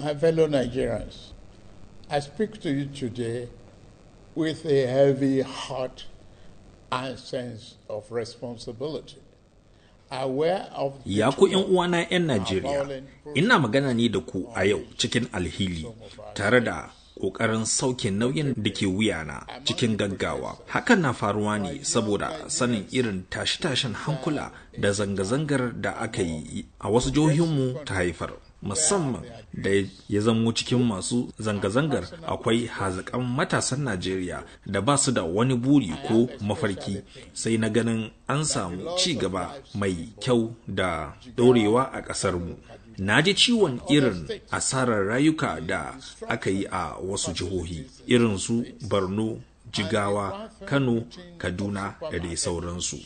My fellow Nigerians, I speak to you today with a heavy heart and sense of responsibility. Ya ku uwana 'yan Najeriya, ina magana ne da ku a yau cikin alhili, tare da ƙoƙarin sauke nauyin da ke wuyana cikin gaggawa. Hakan na faruwa ne saboda sanin irin tashe-tashen hankula da zanga-zangar da aka yi a wasu jihohinmu ta haifar. Musamman da ya zamo cikin masu zanga-zangar akwai haziƙan matasan Najeriya da ba su da wani buri ko mafarki, sai na ganin an samu ci gaba mai kyau da ɗorewa a ƙasarmu. Na ji ciwon irin asarar rayuka da aka yi a wasu jihohi irin su Borno, Jigawa, Kano, Kaduna da dai sauransu,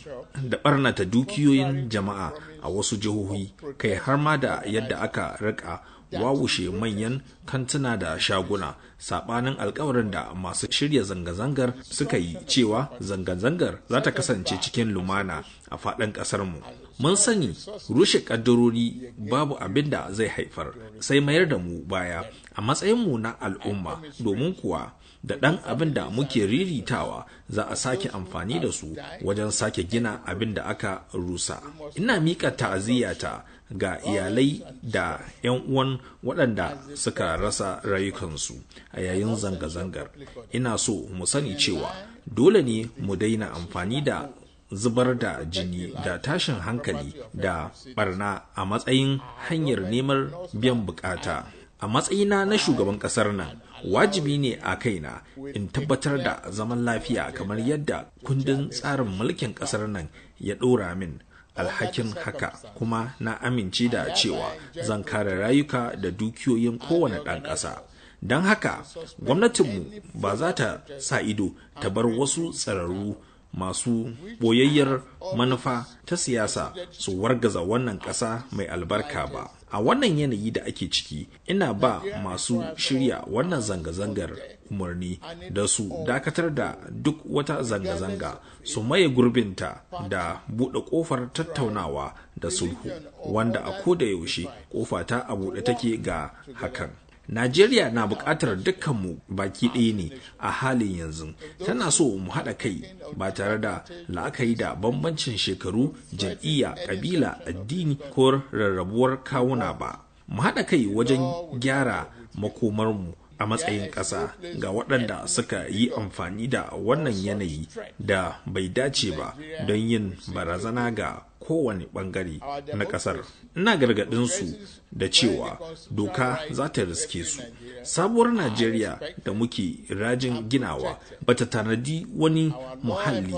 da ɓarnata dukiyoyin jama'a a wasu jihohi, kai har ma da yadda aka rika wawushe manyan kantuna da shaguna, saɓanin alkawarin da masu shirya zanga-zangar suka yi cewa zanga-zangar za ta kasance cikin lumana a faɗin ƙasarmu. Mun sani rushe ƙaddarori babu abin da zai haifar sai mayar da mu baya a matsayinmu na al'umma, domin kuwa da ɗan abin da muke riritawa za a sake amfani da su wajen sake gina abin da aka rusa. Ina miƙa ta'aziyyata ga iyalai da 'yan uwan waɗanda suka rasa rayukansu a yayin zanga-zangar. Ina so mu sani cewa dole ne mu daina amfani da zubar da jini da tashin hankali da barna a matsayin hanyar neman biyan bukata. A matsayina na shugaban ƙasar nan, wajibi ne a kaina in tabbatar da zaman lafiya kamar yadda kundin tsarin mulkin ƙasar nan ya ɗora min alhakin haka, kuma na amince da cewa zan kare rayuka da dukiyoyin kowane ɗan ƙasa. Don haka gwamnatinmu ba za ta sa ido ta bar wasu tsararru masu boyayyar manufa ta siyasa su wargaza wannan ƙasa mai albarka ba. A wannan yanayi da ake ciki, ina ba masu shirya wannan zanga-zangar umarni da su dakatar da duk wata zanga-zanga, su maye gurbinta da buɗe ƙofar tattaunawa da sulhu, wanda a koda yaushe ƙofa ta a buɗe take ga hakan. Najeriya na buƙatar dukkanmu baki ɗaya ne a halin yanzu. Tana so mu haɗa kai ba tare da la'akari da bambancin shekaru, jam'iyya, ƙabila, addini ko rarrabuwar kawuna ba. Mu haɗa kai wajen gyara makomarmu a matsayin ƙasa ga waɗanda suka yi amfani da wannan yanayi da bai dace ba don yin barazana ga kowane ɓangare na ƙasar. Ina gargaɗinsu da cewa doka za ta riske su. Sabuwar Najeriya da muke rajin ginawa bata tanadi wani muhalli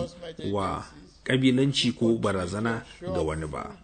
wa ƙabilanci ko barazana ga wani ba.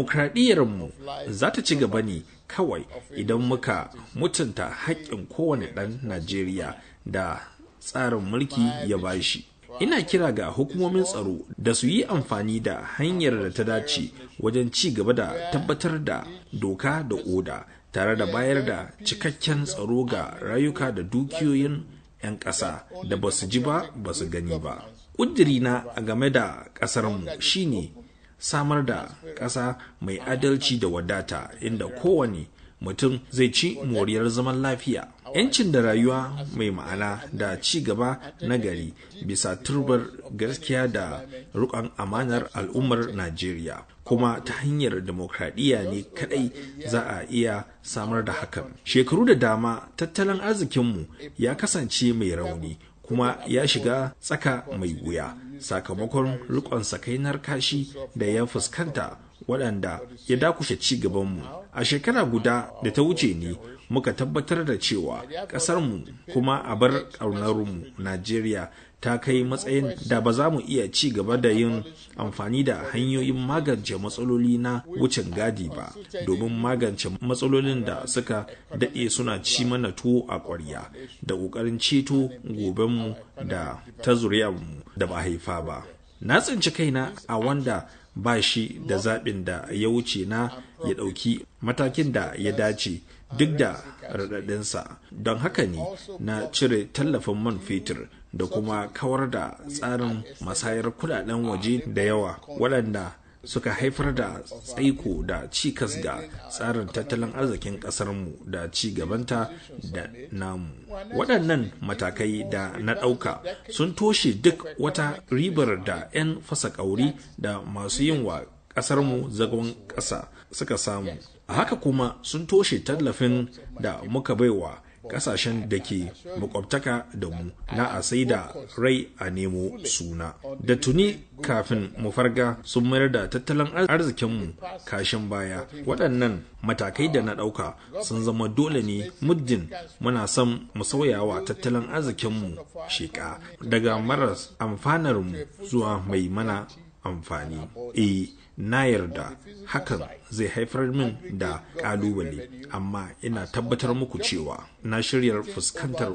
Demokradiyyarmu za ta ci gaba ne kawai idan muka mutunta haƙƙin kowane ɗan Najeriya da tsarin mulki ya bashi. Ina kira ga hukumomin tsaro da su yi amfani da hanyar da ta dace wajen ci gaba da tabbatar da doka da oda, tare da bayar da cikakken tsaro ga rayuka da dukiyoyin 'yan ƙasa da ba su ji ba ba su gani ba. ƙudirina a game da ƙasarmu shine samar da ƙasa mai adalci da wadata, inda kowane mutum zai ci moriyar zaman lafiya, 'yancin da rayuwa mai ma'ana da ci gaba na gari bisa turbar gaskiya da riƙon amanar al'ummar Najeriya. Kuma ta hanyar demokradiyya ne kadai za a iya samar da hakan. Shekaru da dama tattalin arzikinmu ya kasance mai rauni, kuma ya shiga tsaka mai wuya sakamakon rikon sakainar kashi da ya fuskanta, waɗanda ya dakushe ci gabanmu. A shekara guda da ta wuce ne muka tabbatar da cewa ƙasarmu kuma abar ƙaunarmu Najeriya ta kai matsayin da ba za mu iya ci gaba da yin amfani da hanyoyin magance matsaloli na wucin gadi ba, domin magance matsalolin da suka daɗe suna ci mana tuwo a ƙwarya, da ƙoƙarin ceto gobenmu da ta zuriyarmu da ba haifa ba. Na tsinci kaina a wanda ba shi da zaɓin da ya wuce na ya ɗauki matakin da ya dace duk da raɗaɗinsa. Don haka ne na cire tallafin man fetur da kuma kawar da tsarin masayar kudaden waje da yawa waɗanda suka haifar da tsaiko da cikas ga tsarin tattalin arzikin ƙasarmu da ci gabanta da namu. Waɗannan matakai da na ɗauka sun toshe duk wata ribar da 'yan fasa ƙauri da masu yin wa ƙasarmu zagon ƙasa suka samu. A haka kuma sun toshe tallafin da muka baiwa kasashen da ke makwabtaka da mu na a sai da rai a nemo suna. Da tuni kafin mu farga sun mayar da tattalin arzikinmu kashin baya. Waɗannan matakai da na ɗauka sun zama dole ne muddin muna son mu sauyawa tattalin arzikinmu sheƙa daga maras amfanarmu zuwa mai mana amfani. Na yarda hakan zai haifar min da ƙalubale, amma ina tabbatar muku cewa na shirya fuskantar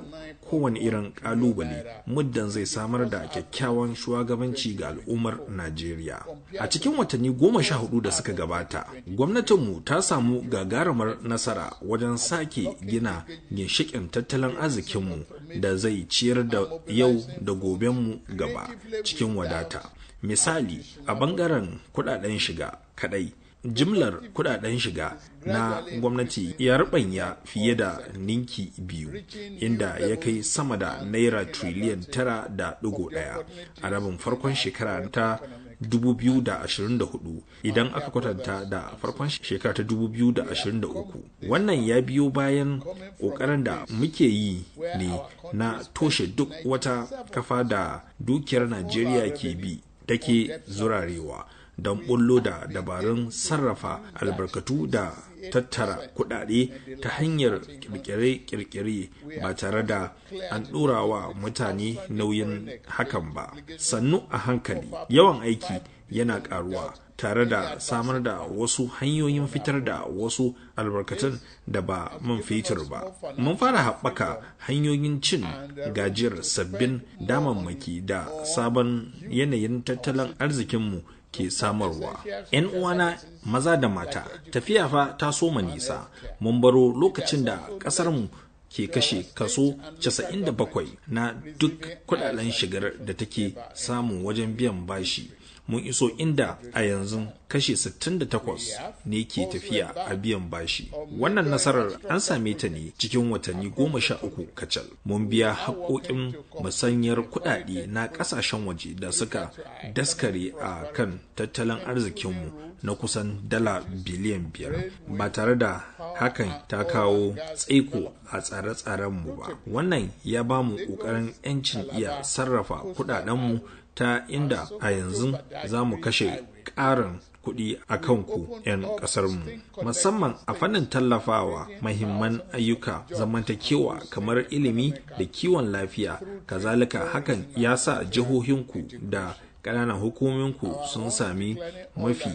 kowane irin ƙalubale muddin zai samar da kyakkyawan shugabanci ga al'ummar Najeriya. A cikin watanni 14 da suka gabata, gwamnatinmu ta samu gagarumar nasara wajen sake gina ginshiƙin tattalin arzikinmu da zai ciyar da yau da gobenmu gaba cikin wadata. Misali, a bangaren kudaden shiga kadai, jimlar kudaden shiga na gwamnati ya rubanya fiye da ninki 2, inda ya kai sama da naira triliyan 9.1 a rabin farkon shekara ta 2024 idan aka kwatanta da farkon shekara ta 2023. Wannan ya biyo bayan ƙoƙarin da muke yi ne na toshe duk wata kafa da dukiyar Najeriya ke bi take zurarewa don bullo da dabarun sarrafa albarkatu da tattara kudade ta hanyar kirkire-kirkire ba tare da an ɗora wa mutane nauyin hakan ba. Sannu a hankali yawan aiki yana ƙaruwa tare da samar da wasu hanyoyin fitar da wasu albarkatun da ba man fetur ba. Mun fara haɓaka hanyoyin cin gajiyar sabbin damammaki da sabon yanayin tattalin arzikinmu ke samarwa. 'Yan uwana maza da mata, tafiya fa ta soma nisa. Mun baro lokacin da ƙasarmu ke kashe kaso 97 na duk kudaden shigar da take samun wajen biyan bashi. Mun iso inda a yanzu kashi 68 ne ke tafiya a biyan bashi. Wannan nasarar an same ta ne cikin watanni 13 kacal. Mun biya haƙoƙin musanyar kuɗaɗe na ƙasashen waje da suka daskare a kan tattalin arzikinmu na kusan dala biliyan 5 ba tare da hakan ta kawo tsaiko a tsare-tsarenmu ba. Wannan ya ba mu ƙoƙarin 'yancin iya sarrafa kuɗaɗenmu ta inda a yanzu za mu kashe ƙarin kuɗi a kanku 'yan ƙasarmu, musamman a fannin tallafawa mahimman ayyuka zamantakewa kamar ilimi da kiwon lafiya. Kazalika hakan ya sa jihohinku da ƙananan hukuminku sun sami mafi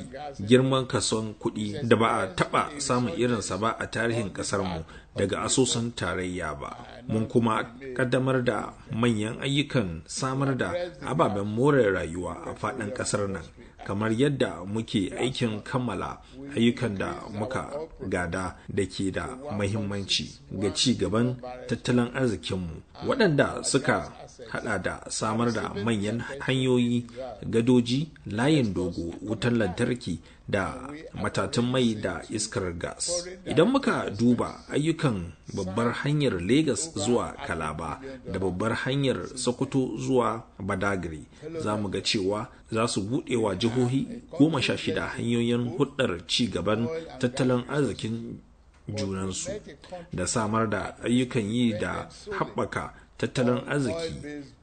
girman kason kuɗi da ba a taɓa samun irinsa ba a tarihin ƙasarmu daga asusun tarayya ba. Mun kuma ƙaddamar da manyan ayyukan samar da ababen more rayuwa a faɗin ƙasar nan, kamar yadda muke aikin kammala ayyukan da muka gada da ke da mahimmanci ga ci gaban tattalin arzikinmu, waɗanda suka hada da samar da manyan hanyoyi, gadoji, layin dogo, wutar lantarki da matatun mai da iskar gas. Idan muka duba ayyukan babbar hanyar Legas zuwa Kalaba da babbar hanyar Sokoto zuwa Badagry, za mu ga cewa za su buɗe wa jihohi 16 hanyoyin hudar ci gaban tattalin arzikin junansu da samar da ayyukan yi da haɓaka tattalin arziki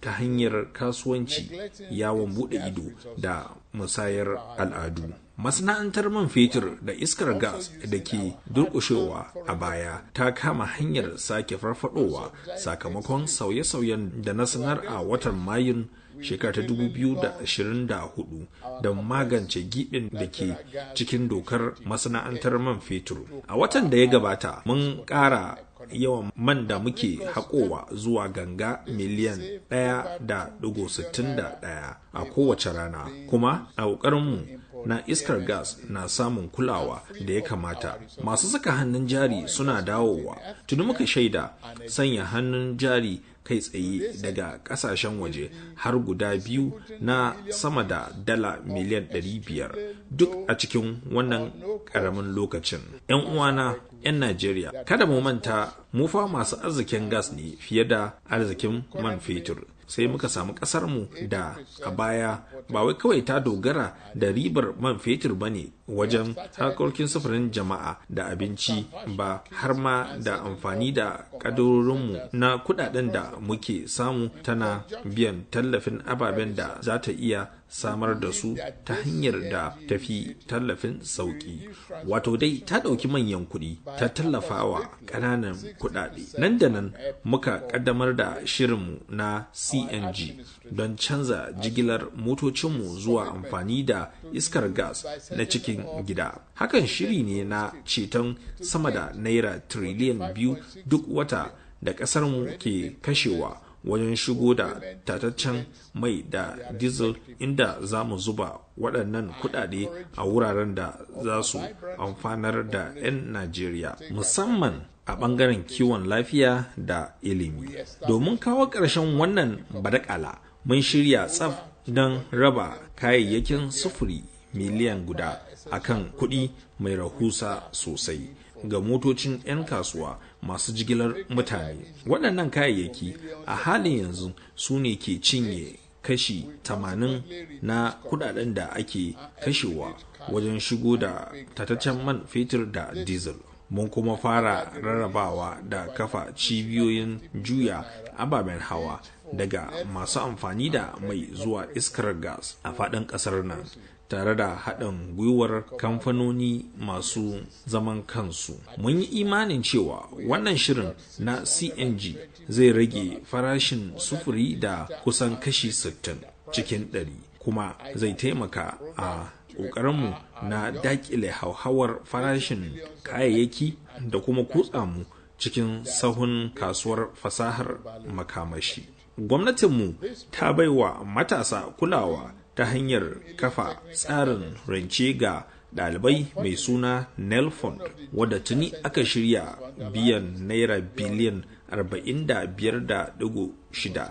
ta hanyar kasuwanci, yawon bude ido da musayar al'adu. Masana'antar man fetur da iskar gas da ke durƙushewa a baya ta kama hanyar sake farfadowa sakamakon sauye-sauyen da na sanar a watan Mayun shekara ta 2024 da magance gibin da ke cikin dokar masana'antar man fetur. A watan da ya gabata mun ƙara yawan man da muke haƙowa zuwa ganga miliyan 1.61 a kowace rana, kuma a ƙoƙarinmu na iskar gas na samun kulawa da ya kamata. Masu saka hannun jari suna dawowa. Tuni muka shaida sanya hannun jari kai tsaye daga kasashen waje har guda biyu na sama da dala miliyan 500 duk a cikin wannan karamin lokacin. 'Yan uwana 'yan Najeriya, kada mu manta mu fa masu arzikin gas ne fiye da arzikin man fetur. Sai muka samu ƙasarmu da a baya ba wai kawai ta dogara da ribar man fetur ba ne wajen harkokin sufurin jama'a da abinci ba, har ma da amfani da ƙadarorinmu na kudaden da muke samu tana biyan tallafin ababen da za ta iya samar da su ta hanyar da tafi tallafin sauki. Wato dai ta ɗauki manyan kuɗi ta tallafawa ƙananan kuɗaɗe. Nan da nan muka ƙaddamar da shirinmu na CNG don canza jigilar motocinmu zuwa amfani da iskar gas na cikin gida. Hakan shiri ne na ceton sama da naira tiriliyan 2 duk wata da ƙasarmu ke kashewa wajen shigo da tataccen mai da diesel, inda za mu zuba waɗannan kuɗaɗe a wuraren da za su amfanar da 'yan Najeriya, musamman a ɓangaren kiwon lafiya da ilimi. Domin kawo ƙarshen wannan badakala, mun shirya tsaf don raba kayayyakin sufuri miliyan guda akan kuɗi mai rahusa sosai ga motocin 'yan kasuwa masu jigilar mutane. Waɗannan kayayyaki a halin yanzu su ne ke cinye kashi 80 na kudaden da ake kashewa wajen shigo da tataccen man fetur da diesel. Mun kuma fara rarrabawa da kafa cibiyoyin juya ababen hawa daga masu amfani da mai zuwa iskar gas a faɗin ƙasar nan, tare da haɗin gwiwar kamfanoni masu zaman kansu. Mun yi imanin cewa wannan shirin na CNG zai rage farashin sufuri da kusan kashi 60 cikin 100, kuma zai taimaka a ƙoƙarinmu na daƙile hauhawar farashin kayayyaki da kuma kutsa mu cikin sahun kasuwar fasahar makamashi. Gwamnatinmu ta baiwa matasa kulawa ta hanyar kafa tsarin rance ga ɗalibai mai suna Nel Fund, wadda tuni aka shirya biyan naira biliyan 45.6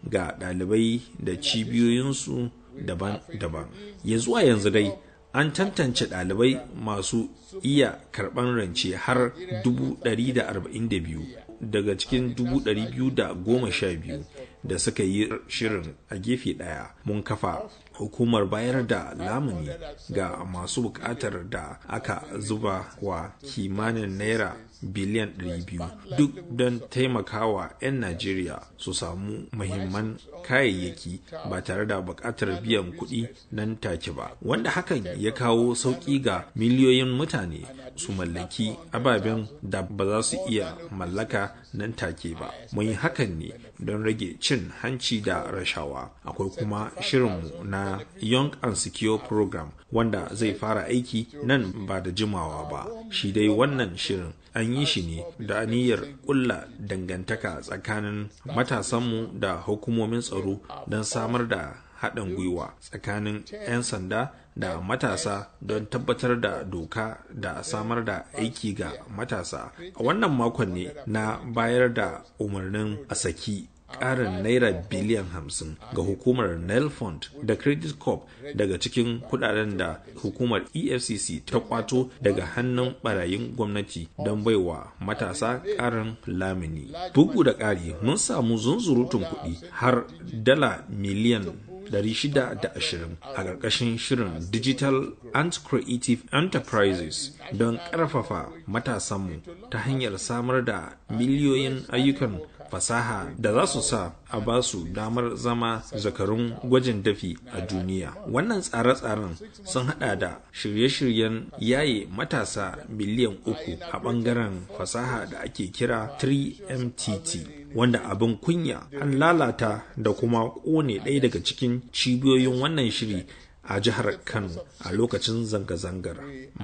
ga ɗalibai da cibiyoyinsu daban-daban. Ya zuwa yanzu dai an tantance ɗalibai masu iya karɓar rance har 142 daga cikin 212 da suka yi shirin. A gefe ɗaya mun kafa hukumar bayar da lamuni ga masu buƙatar da aka zuba wa kimanin naira biliyan 200 duk don taimakawa 'yan Najeriya su samu muhimman kayayyaki ba tare da buƙatar biyan kuɗi nan take ba, wanda hakan ya kawo sauƙi ga miliyoyin mutane su mallaki ababen da ba za su iya mallaka nan take ba. Mun yi hakan ne don rage cin hanci da rashawa. Akwai kuma shirinmu na Young and Secure Program wanda zai fara aiki nan ba da jimawa ba. Shi dai wannan shirin an yi shi ne da niyyar ƙulla dangantaka tsakanin matasanmu da hukumomin tsaro don samar da haɗin gwiwa tsakanin 'yan sanda da matasa don tabbatar da doka da samar da aiki ga matasa. A wannan makon ne na bayar da umarnin a saki ƙarin naira biliyan 50 ga hukumar Nel Fund da Credit Corp daga cikin kudaden da hukumar EFCC ta kwato daga hannun barayin gwamnati don baiwa matasa ƙarin lamuni. Bugu da ƙari, mun samu zunzurutun kuɗi har dala miliyan 620 a ƙarƙashin shirin Digital and Creative Enterprises don ƙarfafa matasanmu ta hanyar samar da miliyoyin ayyukan fasaha da za su sa a ba su damar zama zakarun gwajin dafi a duniya. Wannan tsare-tsaren sun hada da shirye-shiryen yaye matasa miliyan 3 a bangaren fasaha da ake kira 3MTT, wanda abin kunya an lalata da kuma kone ɗaya daga cikin cibiyoyin wannan shiri a jihar Kano a lokacin zanga-zangar.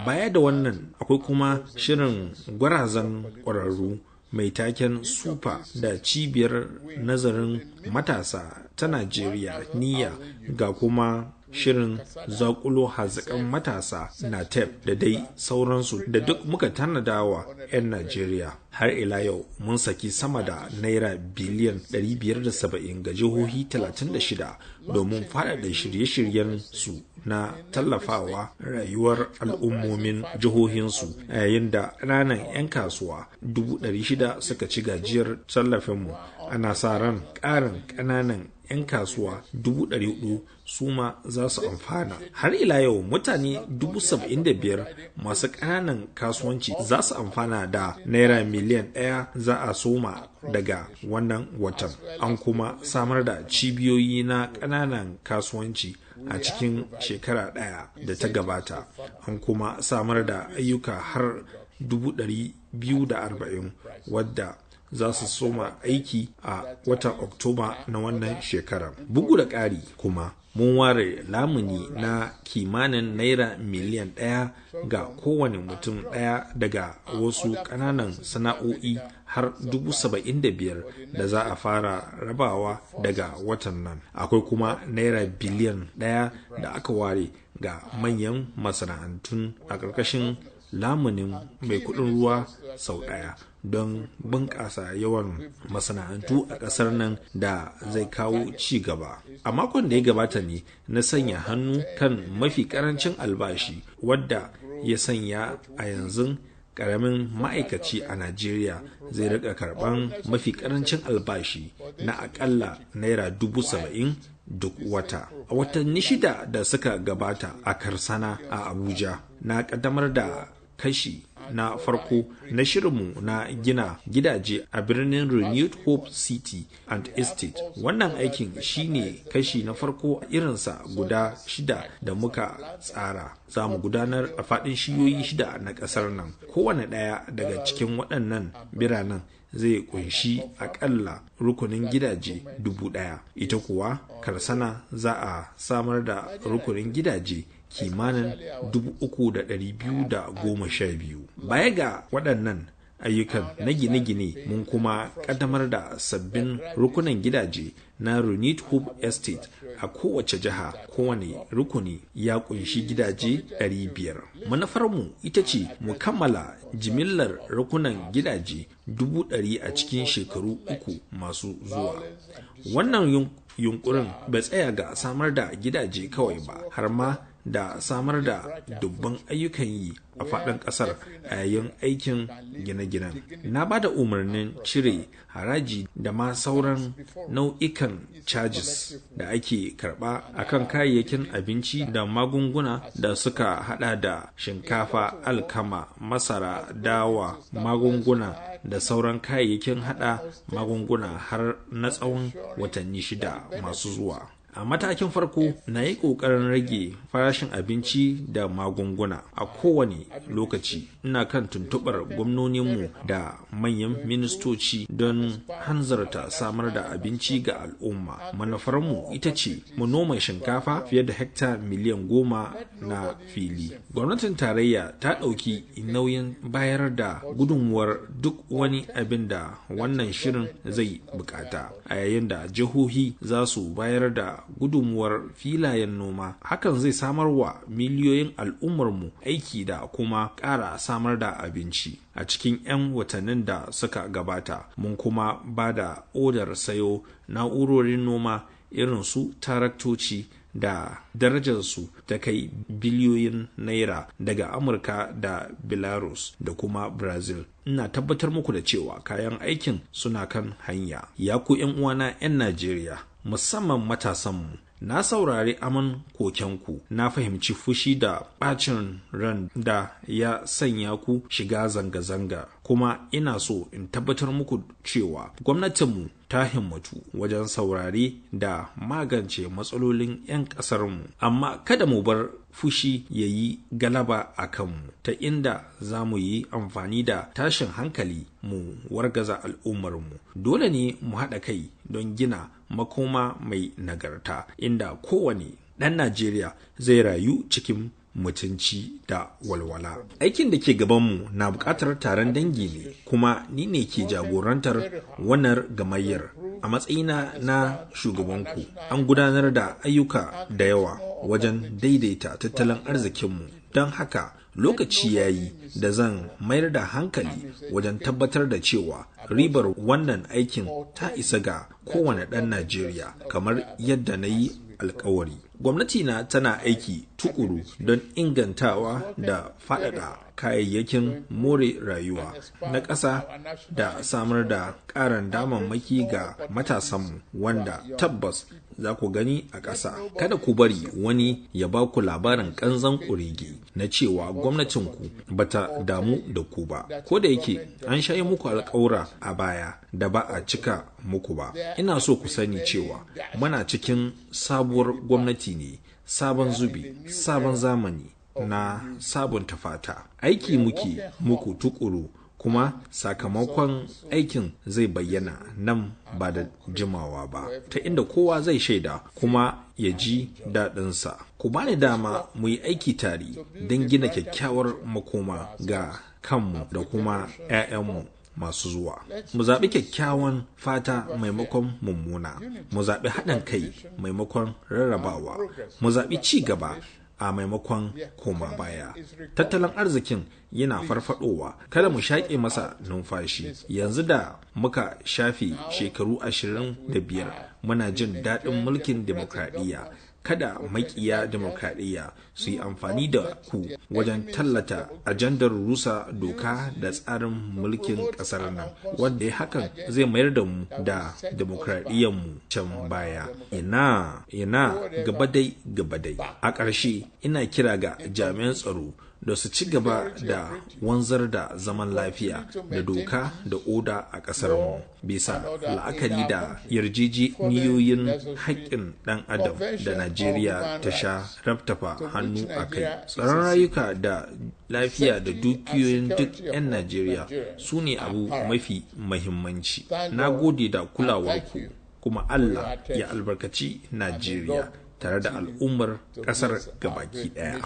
Baya da wannan, akwai kuma shirin gwarazan ƙwararru mai taken super da cibiyar nazarin matasa ta Najeriya niyya, ga kuma shirin zakulo hazikan matasa na tep da dai sauransu da duk muka tanadawa 'yan Najeriya. Har ila yau mun saki sama da naira biliyan 570 ga jihohi 36 domin faɗaɗa shirye-shiryen su na tallafawa rayuwar al'ummomin jihohinsu, a yayin da ƙananan 'yan kasuwa 600 suka ci gajiyar tallafinmu. Ana sa ran ƙarin ƙananan 'yan kasuwa 400 su ma za su amfana. Har ila yau mutane 75,000 masu ƙananan kasuwanci za su amfana da naira miliyan 1 za a soma daga wannan watan. An kuma samar da cibiyoyi na ƙananan kasuwanci a cikin shekara ɗaya da ta gabata. An kuma samar da ayyuka har 240,000 wadda za su soma aiki a watan Oktoba na wannan shekarar. Bugu da ƙari kuma mun ware lamuni na kimanin naira miliyan 1 ga kowane mutum ɗaya daga wasu ƙananan sana'o'i har 75,000 da za a fara rabawa daga watan nan. Akwai kuma naira biliyan 1 da aka ware ga manyan masana'antun a ƙarƙashin lamunin mai kuɗin ruwa sau ɗaya don bunƙasa yawan masana'antu a ƙasar nan da zai kawo ci gaba. A makon da ya gabata ne na sanya hannu kan mafi ƙarancin albashi, wadda ya sanya a yanzu ƙaramin ma'aikaci a Najeriya zai rika karɓan mafi ƙarancin albashi na aƙalla naira 70,000 duk wata. A watanni 6 da suka gabata a Karsana a Abuja, na ƙaddamar da kashi na farko na shirinmu na gina gidaje a birnin Renewed Hope City and Estate. Wannan aikin shine kashi na farko irinsa guda 6 da muka tsara. Za mu gudanar a faɗin shiyoyi 6 na ƙasar nan. Kowane ɗaya daga cikin waɗannan biranen zai kunshi akalla rukunin gidaje 1,000. Ita kuwa Karsana za a samar da rukunin gidaje kimanin 3,212. Baya ga waɗannan ayyukan na gine-gine, mun kuma ƙaddamar da sabbin rukunan gidaje na Renewed Hope Estate a kowace jiha. Kowane rukuni ya kunshi gidaje 500. Manufarmu ita ce mu kammala jimillar rukunan gidaje 100,000 a cikin shekaru 3 masu zuwa. Wannan yunkurin bai tsaya ga samar da gidaje kawai ba, har ma da samar da dubban ayyukan yi a faɗin ƙasar a yayin aikin gine-ginen. Na ba da umarnin cire haraji da ma sauran nau'ikan charges da ake karɓa akan kayayyakin abinci da magunguna da suka hada da shinkafa, alkama, masara, dawa, magunguna da sauran kayayyakin hada magunguna har na tsawon watanni 6 masu zuwa. A matakin farko, na yi ƙoƙarin rage farashin abinci da magunguna a kowane lokaci. Ina kan tuntuɓar gwamnoninmu da manyan ministoci don hanzarta samar da abinci ga al'umma. Manufarmu ita ce mu noma shinkafa fiye da hekta miliyan 10 na fili. Gwamnatin tarayya ta ɗauki nauyin bayar da gudunmuwar duk wani abin da wannan shirin zai bukata, a yayin da jihohi za su bayar da gudunmuwar filayen noma. Hakan zai samar wa miliyoyin al'ummarmu aiki da kuma ƙara samar da abinci. A cikin 'yan watannin da suka gabata, mun kuma ba da odar sayo na'urorin noma irin su taraktoci da darajarsu ta kai biliyoyin naira daga Amurka da Belarus da kuma Brazil. Ina tabbatar muku da cewa kayan aikin suna kan hanya. Ya ku 'yan uwana 'yan Najeriya, musamman matasanmu, na saurari aman kokenku, na fahimci fushi da ɓacin ran da ya sanya ku shiga zanga-zanga, kuma ina so in tabbatar muku cewa gwamnatinmu ta himmatu wajen saurare da magance matsalolin 'yan ƙasarmu. Amma kada mu bar fushi ya yi galaba a kanmu, ta inda za mu yi amfani da tashin hankali mu wargaza al'ummarmu. Dole ne mu haɗa kai don gina makoma mai nagarta, inda kowane ɗan Najeriya zai rayu cikin mutunci da walwala. Aikin da ke gabanmu na buƙatar taron dangi ne, kuma ni ne ke jagorantar wannan gamayyar. A matsayina na shugabanku, an gudanar da ayyuka da yawa wajen daidaita tattalin arzikinmu, don haka lokaci ya yi da zan mayar da hankali wajen tabbatar da cewa ribar wannan aikin ta isa ga kowane ɗan Najeriya kamar yadda na yi alkawari. Gwamnati na tana aiki tukuru don ingantawa da faɗaɗa kayayyakin more rayuwa na ƙasa da samar da ƙarin damammaki ga matasanmu wanda tabbas za ku gani a ƙasa. Kada ku bari wani ya ba ku labarin ƙanzan ƙurege na cewa gwamnatinku ba ta damu da ku ba, ko da yake an shayi muku alƙawura a baya da ba a cika muku ba. Ina so ku sani cewa muna cikin sabuwar gwamnati ne, sabon zubi, sabon zamani na sabunta fata. Aiki muku tukuru, kuma sakamakon aikin zai bayyana nan ba da jimawa ba, ta inda kowa zai shaida kuma ya ji daɗinsa. Ku bani dama mu yi aiki tare don gina kyakkyawar makoma ga kanmu da kuma 'ya'yanmu masu zuwa. Mu zaɓi kyakkyawan fata maimakon mummuna, mu zaɓi haɗin kai maimakon rarrabawa, mu zaɓi ci gaba a maimakon koma baya. Tattalin arzikin yana farfadowa, kada mu shaƙe masa numfashi. Yanzu da muka shafe shekaru 25 muna jin daɗin mulkin demokradiyya, kada makiya demokradiyya su yi amfani da ku wajen tallata ajandar rusa doka da tsarin mulkin ƙasar nan, wanda ya hakan zai mayar da mu da demokradiyyarmu can baya. Ina gaba dai. A ƙarshe ina kira ga jami'an tsaro da su ci gaba da wanzar da zaman lafiya da doka da oda a ƙasarmu bisa la'akari da yarjejeniyoyin haƙƙin ɗan adam da Najeriya ta sha rabtafa hannu a kai. Tsaron rayuka da lafiya da dukiyoyin duk 'yan Najeriya su ne abu mafi mahimmanci. Na gode da kulawarku, kuma Allah ya albarkaci Najeriya tare da al'ummar ƙasar gabaki ɗaya.